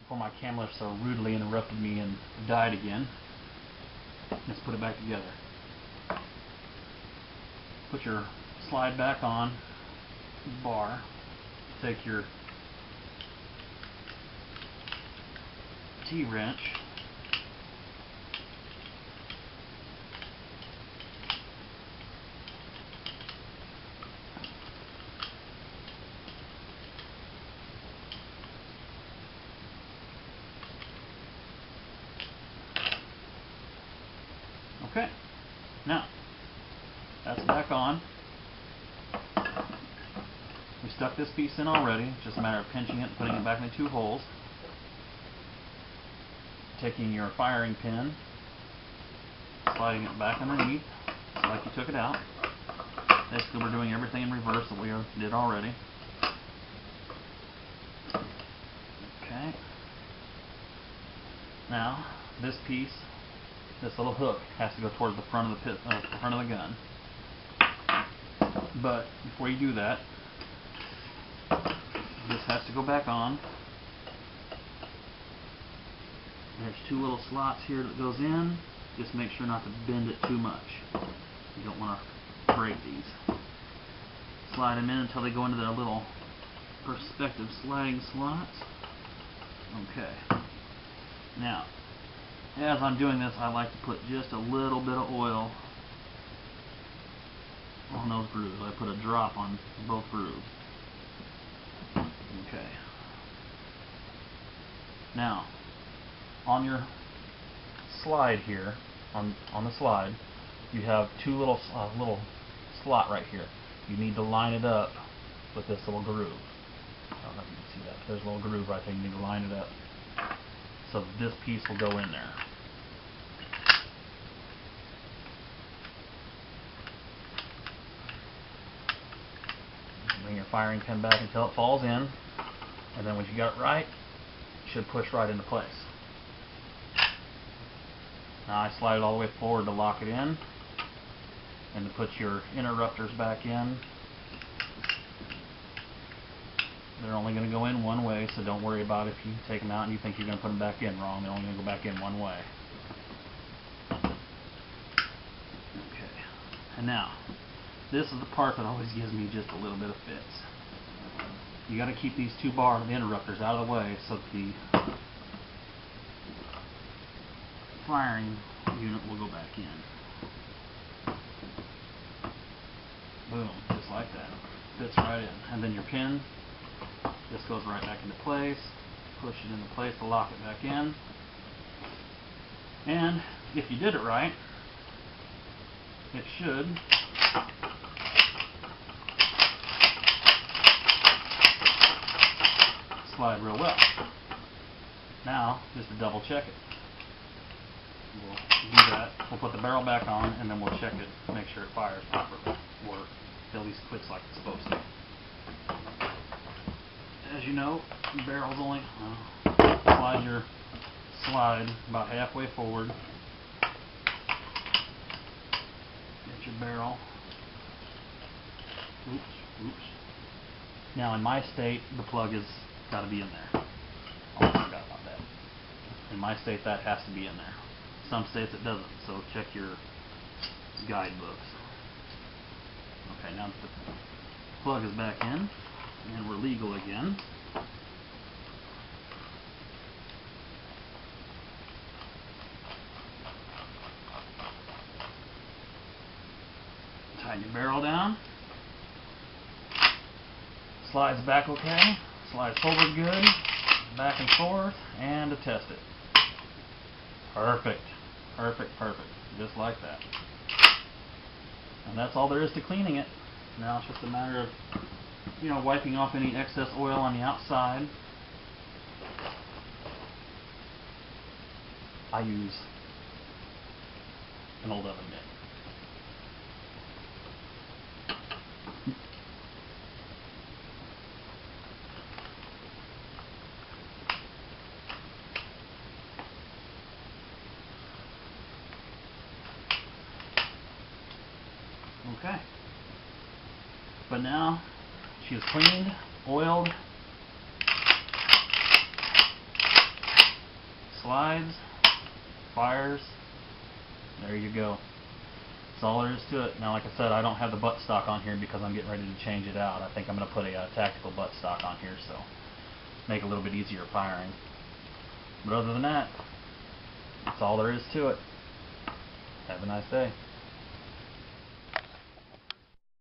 before my camera so rudely interrupted me and died again. Let's put it back together. Put your slide back on the bar. Take your T-wrench, okay, now that's back on. We stuck this piece in already, it's just a matter of pinching it and putting it back in the two holes. Taking your firing pin, sliding it back underneath, just like you took it out. Basically we're doing everything in reverse that we did already. Okay. Now, this piece, this little hook, has to go towards the front of the front of the gun. But before you do that, this has to go back on. There's two little slots here that goes in. Just make sure not to bend it too much. You don't want to break these. Slide them in until they go into their little perspective sliding slots. Okay. Now, as I'm doing this, I like to put just a little bit of oil on those grooves. I put a drop on both grooves. Okay. Now, on your slide here, on the slide, you have two little slot right here. You need to line it up with this little groove. I don't know if you can see that, but there's a little groove right there. You need to line it up so this piece will go in there. Bring your firing pin back until it falls in, and then when you got it right, it should push right into place. Now I slide it all the way forward to lock it in, and to put your interrupters back in. They're only going to go in one way, so don't worry about if you take them out and you think you're going to put them back in wrong. They're only going to go back in one way. Okay, and now, this is the part that always gives me just a little bit of fits. You got to keep these two bar interrupters out of the way so that the firing unit will go back in. Boom, just like that. Fits right in. And then your pin just goes right back into place. Push it into place to lock it back in. And if you did it right, it should slide real well. Now, just to double check it. We'll do that. We'll put the barrel back on, and then we'll check it to make sure it fires properly, or at least clicks like it's supposed to. As you know, the barrel's only slide your slide about halfway forward. Get your barrel. Oops. Now, in my state, the plug has got to be in there. Oh, I forgot about that. In my state, that has to be in there. Some states it doesn't, so check your guidebooks. Okay, now that the plug is back in, and we're legal again. Tighten your barrel down. Slides back okay. Slides forward good. Back and forth, and to test it. Perfect. Just like that. And that's all there is to cleaning it. Now it's just a matter of, wiping off any excess oil on the outside. I use an old oven mitt. Okay. But now she is cleaned, oiled, slides, fires. There you go. That's all there is to it. Now, like I said, I don't have the buttstock on here because I'm getting ready to change it out. I think I'm going to put a tactical buttstock on here, so make it a little bit easier firing. But other than that, that's all there is to it. Have a nice day.